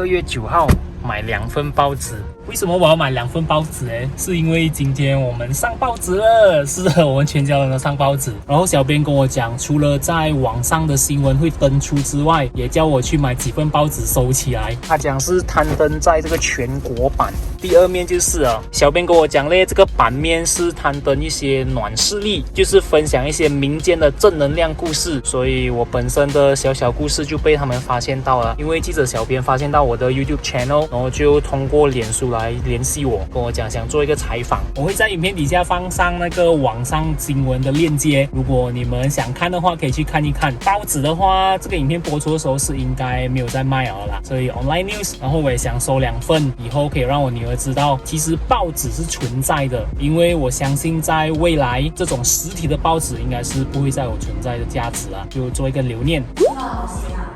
2月9号买2份报纸。为什么我要买2份报纸呢？是因为今天我们上报纸了，是的，我们全家人都上报纸。然后小编跟我讲，除了在网上的新闻会登出之外，也叫我去买几份报纸收起来。他讲是刊登在这个全国版。第二面就是小编跟我讲嘞，这个版面是刊登一些暖事例，就是分享一些民间的正能量故事。所以我本身的小故事就被他们发现到了，因为记者小编发现到我的 YouTube channel， 然后就通过脸书来联系我，跟我讲想做一个采访。我会在影片底下放上那个网上新闻的链接，如果你们想看的话，可以去看一看。报纸的话，这个影片播出的时候是应该没有在卖了啦，所以 online news。然后我也想收2份，以后可以让我女儿知道，其实报纸是存在的，因为我相信在未来这种实体的报纸应该是不会再有存在的价值了，就做一个留念。好行啊，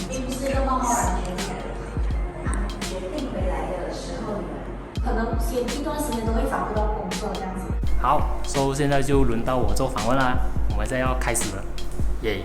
并不是一个贸贸然决定回来的时候，可能先一段时间都会找不到工作这样子。好，所以现在就轮到我做访问啦，我们现在要开始了，耶、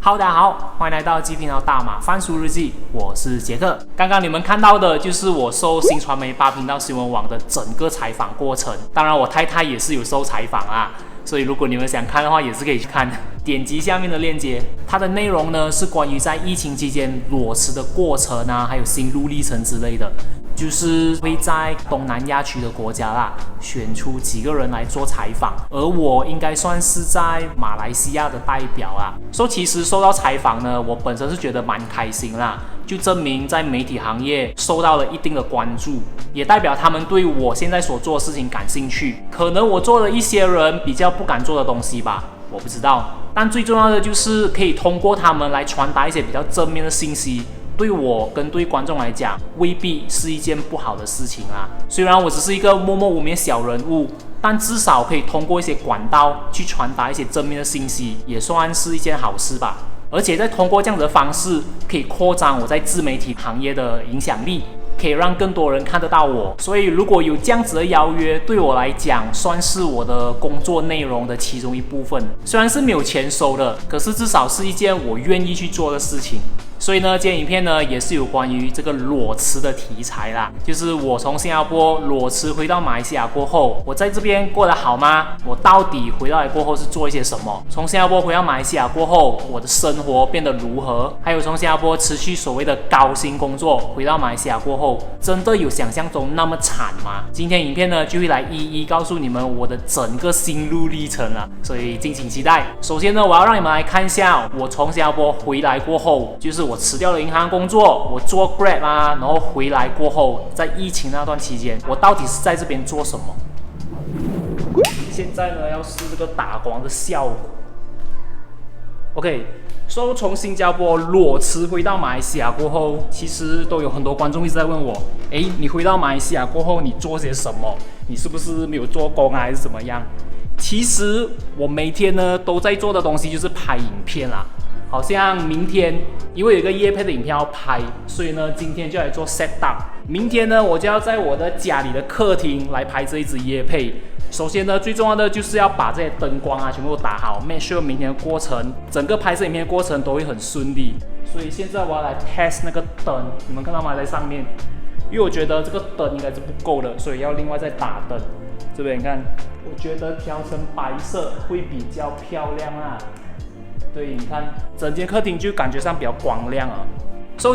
Hello， 大家好，欢迎来到鸡频道大马翻书日记，我是杰克。刚刚你们看到的就是我受新传媒8频道新闻网的整个采访过程，当然我太太也是有受采访啦，所以如果你们想看的话，也是可以去看。点击下面的链接，它的内容呢是关于在疫情期间裸辞的过程啊，还有心路历程之类的。就是会在东南亚区的国家啦，选出几个人来做采访，而我应该算是在马来西亚的代表啦。其实受到采访呢，我本身是觉得蛮开心啦，就证明在媒体行业受到了一定的关注，也代表他们对我现在所做的事情感兴趣。可能我做了一些人比较不敢做的东西吧，我不知道。但最重要的就是可以通过他们来传达一些比较正面的信息。对我跟对观众来讲，未必是一件不好的事情啦。虽然我只是一个默默无名的小人物，但至少可以通过一些管道去传达一些正面的信息，也算是一件好事吧。而且再通过这样子的方式，可以扩张我在自媒体行业的影响力，可以让更多人看得到我。所以如果有这样子的邀约，对我来讲算是我的工作内容的其中一部分。虽然是没有钱收的，可是至少是一件我愿意去做的事情。所以呢，今天影片呢也是有关于这个裸辞的题材啦，就是我从新加坡裸辞回到马来西亚过后，我在这边过得好吗？我到底回到来过后是做一些什么？从新加坡回到马来西亚过后，我的生活变得如何？还有从新加坡辞去所谓的高薪工作，回到马来西亚过后，真的有想象中那么惨吗？今天影片呢就会来一一告诉你们我的整个心路历程了，所以敬请期待。首先呢，我要让你们来看一下我从新加坡回来过后，就是我辞掉了银行工作，我做 Grab 啊，然后回来过后，在疫情那段期间，我到底是在这边做什么？现在呢，要试这个打光的效果。OK， 从新加坡裸辞回到马来西亚过后，其实都有很多观众一直在问我，你回到马来西亚过后，你做些什么？你是不是没有做工啊，还是怎么样？其实我每天呢都在做的东西就是拍影片啦。好像明天因为有一个业配的影片要拍，所以呢今天就来做 set up。明天呢我就要在我的家里的客厅来拍这一支业配。首先呢最重要的就是要把这些灯光啊全部都打好 ，make sure 明天的过程，整个拍摄影片的过程都会很顺利。所以现在我要来 test 那个灯，你们看到吗？在上面，因为我觉得这个灯应该是不够的，所以要另外再打灯。这边你看，我觉得调成白色会比较漂亮啊。对，你看整间客厅就感觉上比较光亮啊。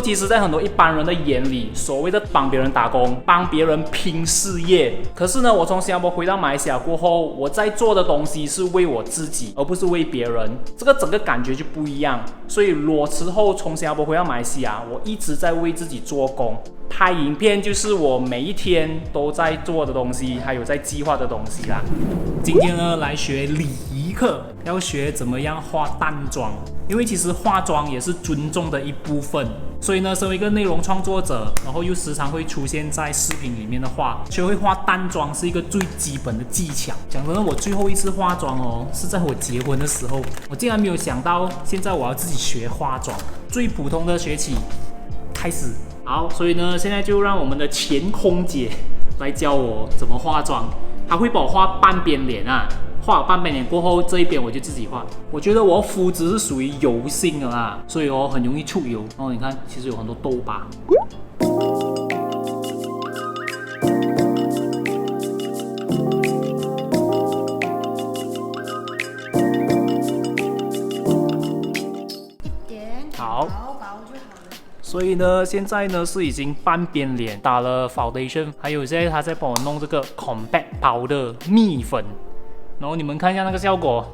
其实在很多一般人的眼里，所谓的帮别人打工、帮别人拼事业，可是呢，我从新加坡回到马来西亚过后，我在做的东西是为我自己，而不是为别人，这个整个感觉就不一样。所以裸辞后从新加坡回到马来西亚，我一直在为自己做工。拍影片就是我每一天都在做的东西，还有在计划的东西啦。今天呢，来学礼仪课，要学怎么样化淡妆，因为其实化妆也是尊重的一部分。所以呢，身为一个内容创作者，然后又时常会出现在视频里面的话，学会化淡妆是一个最基本的技巧。讲真的，我最后一次化妆是在我结婚的时候，我竟然没有想到现在我要自己学化妆。最普通的学起，开始。好，所以呢，现在就让我们的前空姐来教我怎么化妆。她会帮我画半边脸啊，画了半边脸过后，这一边我就自己画。我觉得我肤质是属于油性的啦，所以很容易出油。然后你看，其实有很多痘疤。好，薄就好了。所以呢，现在呢是已经半边脸打了 foundation， 还有现在他在帮我弄这个 compact powder 蜜粉，然后你们看一下那个效果，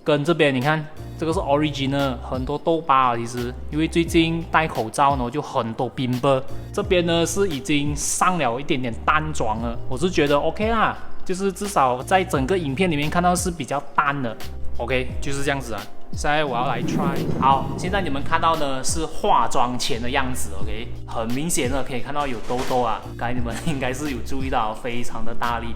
跟这边你看这个是 original， 很多痘疤啊，其实因为最近戴口罩呢，就很多pimple， 这边呢是已经上了一点点淡妆了，我是觉得 OK 啦，就是至少在整个影片里面看到是比较淡的 ，OK， 就是这样子啊。现在我要来 try， 好，现在你们看到呢是化妆前的样子 ，OK， 很明显的可以看到有痘痘啊，刚才你们应该是有注意到，非常的大力。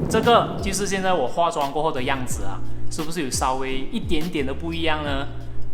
这个就是现在我化妆过后的样子啊，是不是有稍微一点点的不一样呢？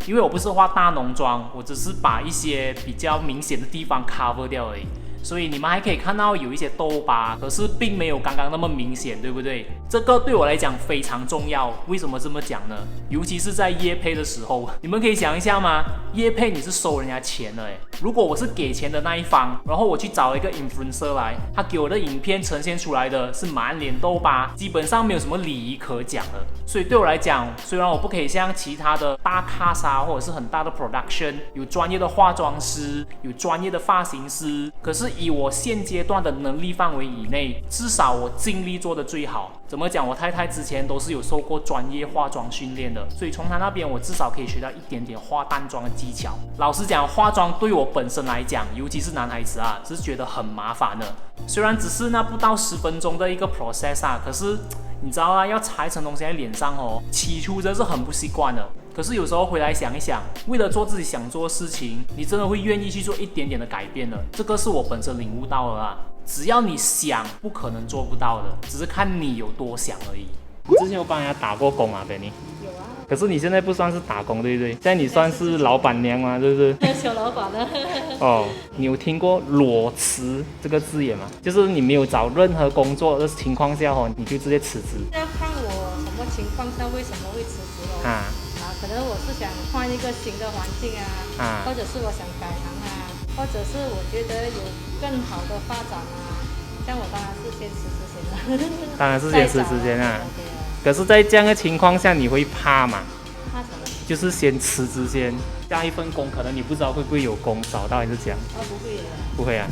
因为我不是化大浓妆，我只是把一些比较明显的地方 cover 掉而已。所以你们还可以看到有一些痘疤，可是并没有刚刚那么明显，对不对？这个对我来讲非常重要。为什么这么讲呢？尤其是在业配的时候，你们可以想一下吗？业配你是收人家钱的诶，如果我是给钱的那一方，然后我去找一个 influencer 来，他给我的影片呈现出来的是满脸痘疤，基本上没有什么礼仪可讲的。所以对我来讲，虽然我不可以像其他的大咖啊，或者是很大的 production， 有专业的化妆师，有专业的发型师，可是以我现阶段的能力范围以内，至少我尽力做得最好。怎么讲？我太太之前都是有受过专业化妆训练的，所以从她那边我至少可以学到一点点化淡妆的技巧。老实讲，化妆对我本身来讲，尤其是男孩子啊，是觉得很麻烦的。虽然只是那不到10分钟的一个 process 啊，可是你知道啊，要擦一层东西在脸上哦，起初真是很不习惯的。可是有时候回来想一想，为了做自己想做的事情，你真的会愿意去做一点点的改变的。这个是我本身领悟到了啊。只要你想，不可能做不到的，只是看你有多想而已。你之前有帮人家打过工啊 ，Benny？ 有啊。可是你现在不算是打工，对不对？现在你算是老板娘吗？是不是？小老板呢？哦，你有听过裸辞这个字眼吗？就是你没有找任何工作的情况下你就直接辞职。要看我什么情况下为什么会辞职哦。可能我是想换一个新的环境啊，或者是我想改行啊，或者是我觉得有更好的发展啊，这样我当然是先辞职先了。当然是先辞职先啊。可是，在这样的情况下，你会怕吗？怕什么？就是先辞职先，下一份工可能你不知道会不会有工找到，还是这样？不会的。不会啊。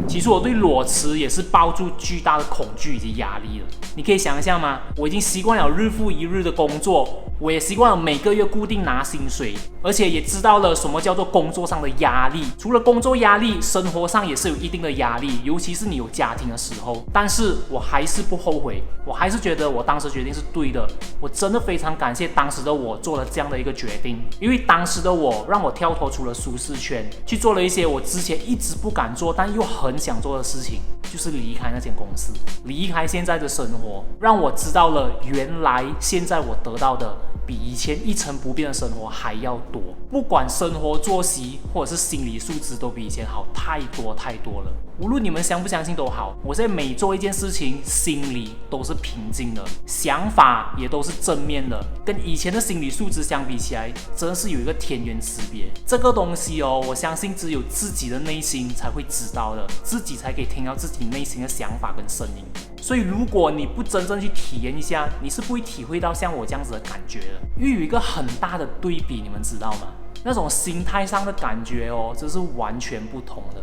其实我对裸辞也是抱住巨大的恐惧以及压力的。你可以想一下吗？我已经习惯了日复一日的工作，我也习惯了每个月固定拿薪水，而且也知道了什么叫做工作上的压力。除了工作压力，生活上也是有一定的压力，尤其是你有家庭的时候。但是我还是不后悔，我还是觉得我当时决定是对的。我真的非常感谢当时的我做了这样的一个决定，因为当时的我让我跳脱出了舒适圈，去做了一些我之前一直不敢做但又很想做的事情，就是离开那间公司，离开现在的生活，让我知道了原来现在我得到的比以前一成不变的生活还要多，不管生活作息或者是心理素质都比以前好太多太多了。无论你们相不相信都好，我在每做一件事情，心里都是平静的，想法也都是正面的，跟以前的心理素质相比起来，真的是有一个天渊之别。这个东西我相信只有自己的内心才会知道的，自己才可以听到自己内心的想法跟声音。所以如果你不真正去体验一下，你是不会体会到像我这样子的感觉的。因为有一个很大的对比，你们知道吗？那种心态上的感觉这是完全不同的。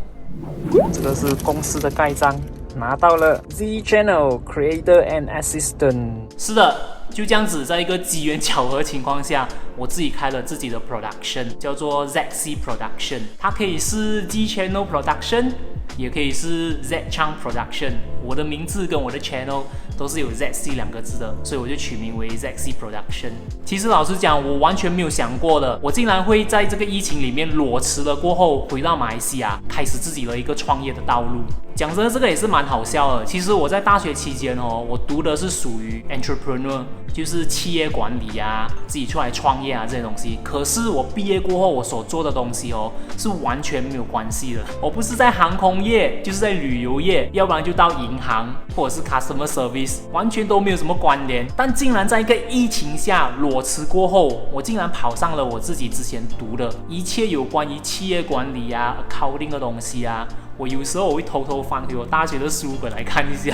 这个是公司的盖章，拿到了 Z Channel Creator and Assistant。是的，就这样子，在一个机缘巧合情况下，我自己开了自己的 production， 叫做 ZC Production。它可以是 Z Channel Production， 也可以是 Z Chang Production。我的名字跟我的 channel 都是有 ZC 2个字的，所以我就取名为 ZC Production。其实老实讲，我完全没有想过的，我竟然会在这个疫情里面裸辞了过后，回到马来西亚，开始自己的一个创业的道路。讲真的，这个也是蛮好笑的。其实我在大学期间哦，我读的是属于 entrepreneur， 就是企业管理啊，自己出来创业啊这些东西。可是我毕业过后，我所做的东西哦，是完全没有关系的。我不是在航空业，就是在旅游业，要不然就到银行或者是 customer service， 完全都没有什么关联。但竟然在一个疫情下裸辞过后，我竟然跑上了我自己之前读的一切有关于企业管理啊、accounting 的东西啊。我有时候我会偷偷翻回我大学的书本来看一下，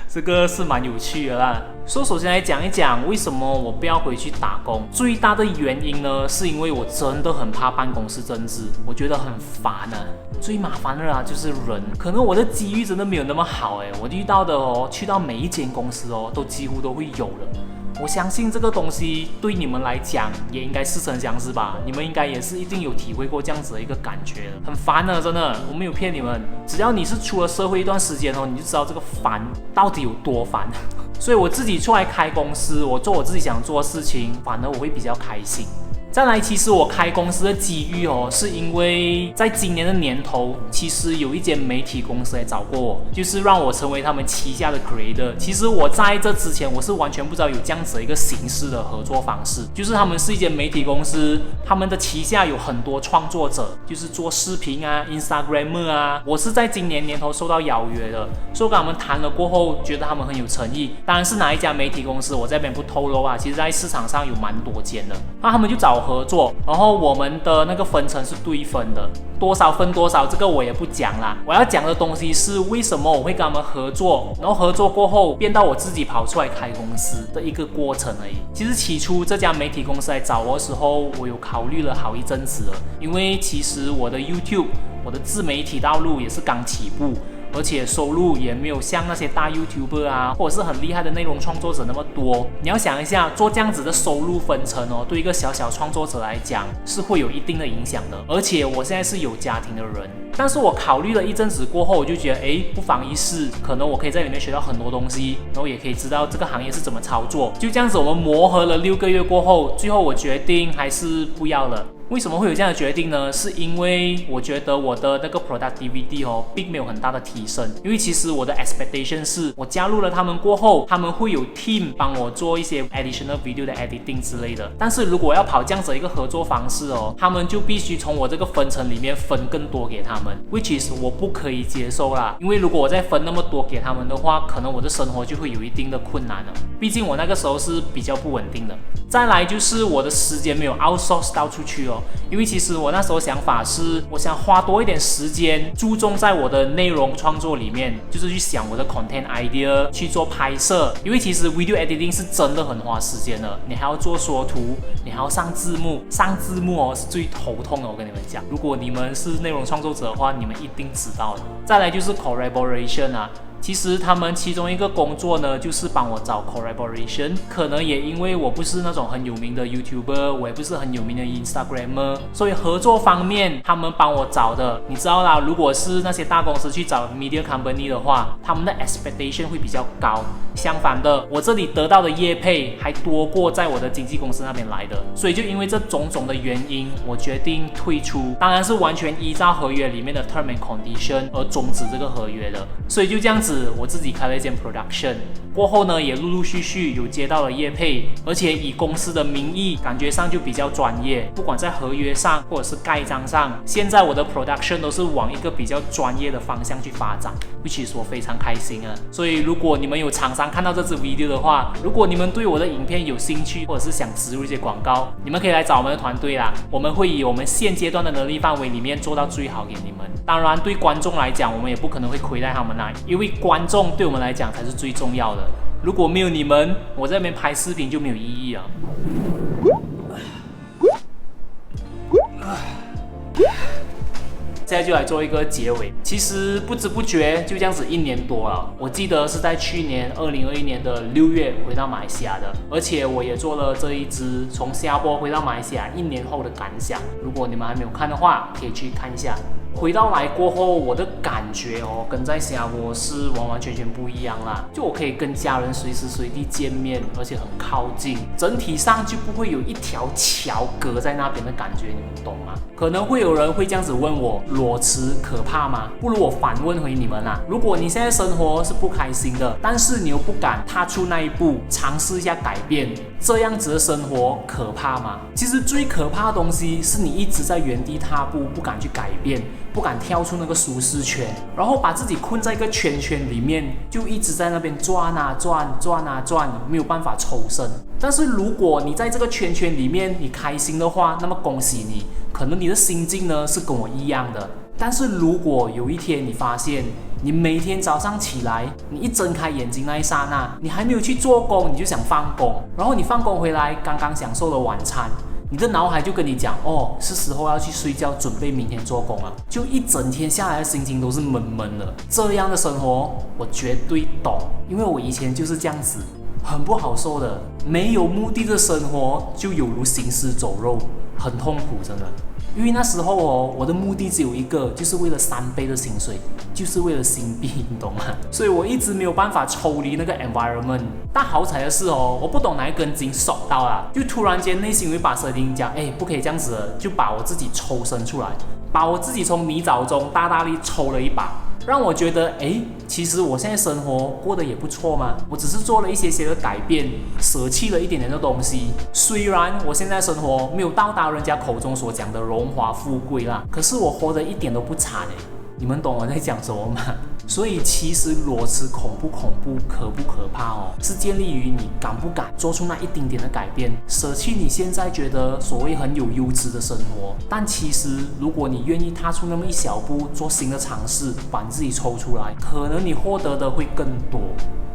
这个是蛮有趣的啦。首先来讲一讲为什么我不要回去打工。最大的原因呢，是因为我真的很怕办公室政治，我觉得很烦啊。最麻烦的啦就是人，可能我的机遇真的没有那么好我遇到的哦，去到每一间公司哦，都几乎都会有了。我相信这个东西对你们来讲也应该似曾相识吧，你们应该也是一定有体会过这样子的一个感觉的，很烦的，真的，我没有骗你们。只要你是出了社会一段时间哦，你就知道这个烦到底有多烦。所以我自己出来开公司，我做我自己想做的事情，反而我会比较开心。再来，其实我开公司的机遇哦，是因为在今年的年头，其实有一间媒体公司来找过我，就是让我成为他们旗下的 creator。其实我在这之前，我是完全不知道有这样子的一个形式的合作方式，就是他们是一间媒体公司，他们的旗下有很多创作者，就是做视频啊、Instagram 啊。我是在今年年头收到邀约的，所以跟他们谈了过后，觉得他们很有诚意。当然是哪一家媒体公司，我这边不透露啊。其实在市场上有蛮多间的，那他们就找我合作，然后我们的那个分成是对分的，多少分多少，这个我也不讲啦。我要讲的东西是为什么我会跟他们合作，然后合作过后变到我自己跑出来开公司的一个过程而已。其实起初这家媒体公司来找我的时候，我有考虑了好一阵子了，因为其实我的 YouTube， 我的自媒体道路也是刚起步。而且收入也没有像那些大 YouTuber 啊，或者是很厉害的内容创作者那么多。你要想一下，做这样子的收入分成哦，对一个小小创作者来讲是会有一定的影响的。而且我现在是有家庭的人，但是我考虑了一阵子过后，我就觉得不妨一试，可能我可以在里面学到很多东西，然后也可以知道这个行业是怎么操作。就这样子，我们磨合了6个月过后，最后我决定还是不要了。为什么会有这样的决定呢？是因为我觉得我的那个 productivity 并没有很大的提升。因为其实我的 expectation 是我加入了他们过后，他们会有 team 帮我做一些 additional video 的 editing 之类的。但是如果要跑这样子一个合作方式他们就必须从我这个分成里面分更多给他们 ，which is 我不可以接受啦。因为如果我再分那么多给他们的话，可能我的生活就会有一定的困难了。毕竟我那个时候是比较不稳定的。再来就是我的时间没有 outsource 到出去因为其实我那时候想法是，我想花多一点时间注重在我的内容创作里面，就是去想我的 content idea， 去做拍摄。因为其实 video editing 是真的很花时间的，你还要做缩图，你还要上字幕，上字幕是最头痛的。我跟你们讲，如果你们是内容创作者的话，你们一定知道的。再来就是 collaboration 其实他们其中一个工作呢，就是帮我找 collaboration。可能也因为我不是那种很有名的 YouTuber， 我也不是很有名的 Instagrammer， 所以合作方面他们帮我找的，你知道啦，如果是那些大公司去找 media company 的话，他们的 expectation 会比较高。相反的，我这里得到的业配还多过在我的经纪公司那边来的。所以就因为这种种的原因，我决定退出。当然是完全依照合约里面的 term and condition 而终止这个合约的。所以就这样子，我自己开了一间 production， 过后呢，也陆陆续续有接到了业配，而且以公司的名义，感觉上就比较专业，不管在合约上或者是盖章上，现在我的 production 都是往一个比较专业的方向去发展 ，which is 我非常开心啊。所以如果你们有厂商看到这支 video 的话，如果你们对我的影片有兴趣，或者是想植入一些广告，你们可以来找我们的团队啦，我们会以我们现阶段的能力范围里面做到最好给你们。当然，对观众来讲，我们也不可能会亏待他们啦，因为观众对我们来讲才是最重要的。如果没有你们，我在那边拍视频就没有意义了。现在就来做一个结尾。其实不知不觉就这样子1年多了。我记得是在去年2021年的6月回到马来西亚的，而且我也做了这一支从新加坡回到马来西亚1年后的感想。如果你们还没有看的话，可以去看一下。回到来过后，我的感觉跟在新加坡是完完全全不一样啦。就我可以跟家人随时随地见面，而且很靠近，整体上就不会有一条桥隔在那边的感觉，你们懂吗？可能会有人会这样子问我，裸辞可怕吗？不如我反问回你们啦，如果你现在生活是不开心的，但是你又不敢踏出那一步，尝试一下改变，这样子的生活可怕吗？其实最可怕的东西是你一直在原地踏步，不敢去改变，不敢跳出那个舒适圈，然后把自己困在一个圈圈里面，就一直在那边转啊转，转啊转，没有办法抽身。但是如果你在这个圈圈里面你开心的话，那么恭喜你，可能你的心境呢是跟我一样的。但是如果有一天你发现你每天早上起来，你一睁开眼睛那一刹那，你还没有去做工，你就想放工，然后你放工回来刚刚享受了晚餐，你的脑海就跟你讲，是时候要去睡觉，准备明天做工了。就一整天下来的心情都是闷闷的。这样的生活我绝对懂，因为我以前就是这样子，很不好受的。没有目的的生活就有如行尸走肉，很痛苦，真的。因为那时候我的目的只有一个，就是为了3倍的薪水，就是为了新币，你懂吗？所以我一直没有办法抽离那个 environment。但好彩的是我不懂哪一根筋手到了，就突然间内心有一把声音讲，不可以这样子了，就把我自己抽身出来，把我自己从泥沼中大大力抽了一把。让我觉得，其实我现在生活过得也不错嘛。我只是做了一些的改变，舍弃了一点点的东西。虽然我现在生活没有到达人家口中所讲的荣华富贵啦，可是我活得一点都不惨你们懂我在讲什么吗？所以其实裸辞恐不恐怖，可不可怕是建立于你敢不敢做出那一丁点的改变，舍弃你现在觉得所谓很有优质的生活。但其实如果你愿意踏出那么一小步，做新的尝试，把你自己抽出来，可能你获得的会更多。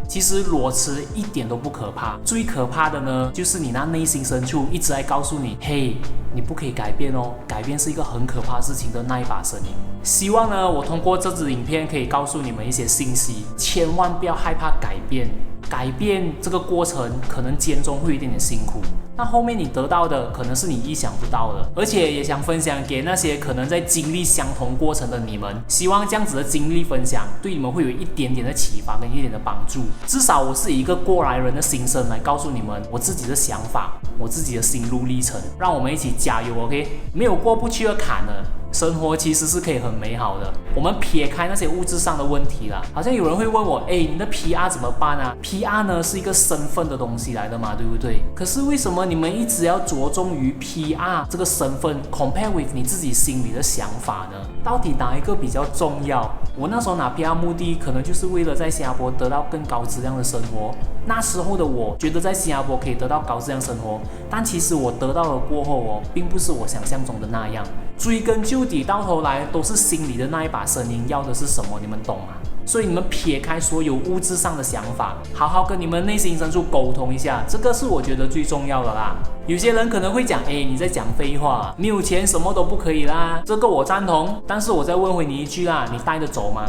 其实裸辞一点都不可怕，最可怕的呢，就是你那内心深处一直在告诉你，嘿，你不可以改变改变是一个很可怕事情的那一把声音。希望呢，我通过这支影片可以告诉你们一些信息，千万不要害怕改变。改变这个过程可能间中会有一点点辛苦，但后面你得到的可能是你意想不到的。而且也想分享给那些可能在经历相同过程的你们，希望这样子的经历分享对你们会有一点点的启发跟一点的帮助。至少我是以一个过来人的心声来告诉你们我自己的想法，我自己的心路历程，让我们一起加油 OK。 没有过不去的坎呢，生活其实是可以很美好的。我们撇开那些物质上的问题啦，好像有人会问我，你的 PR 怎么办啊？ PR 呢是一个身份的东西来的嘛，对不对？可是为什么你们一直要着重于 PR 这个身份 compare with 你自己心里的想法呢？到底哪一个比较重要？我那时候拿 PR 目的可能就是为了在新加坡得到更高质量的生活。那时候的我觉得在新加坡可以得到高质量生活，但其实我得到了过后并不是我想象中的那样。追根究底，到头来都是心里的那一把声音要的是什么，你们懂吗？所以你们撇开所有物质上的想法，好好跟你们内心深处沟通一下，这个是我觉得最重要的啦。有些人可能会讲，你在讲废话，没有钱什么都不可以啦，这个我赞同。但是我再问回你一句啦，你带得走吗？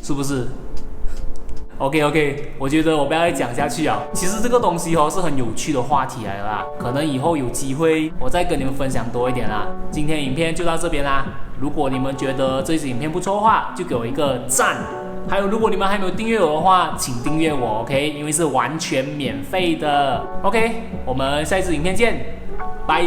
是不是？OK， 我觉得我不要再讲下去啊。其实这个东西是很有趣的话题来的啦，可能以后有机会我再跟你们分享多一点啦。今天影片就到这边啦。如果你们觉得这支影片不错的话，就给我一个赞。还有，如果你们还没有订阅我的话，请订阅我 ，OK？ 因为是完全免费的。OK， 我们下一支影片见，拜。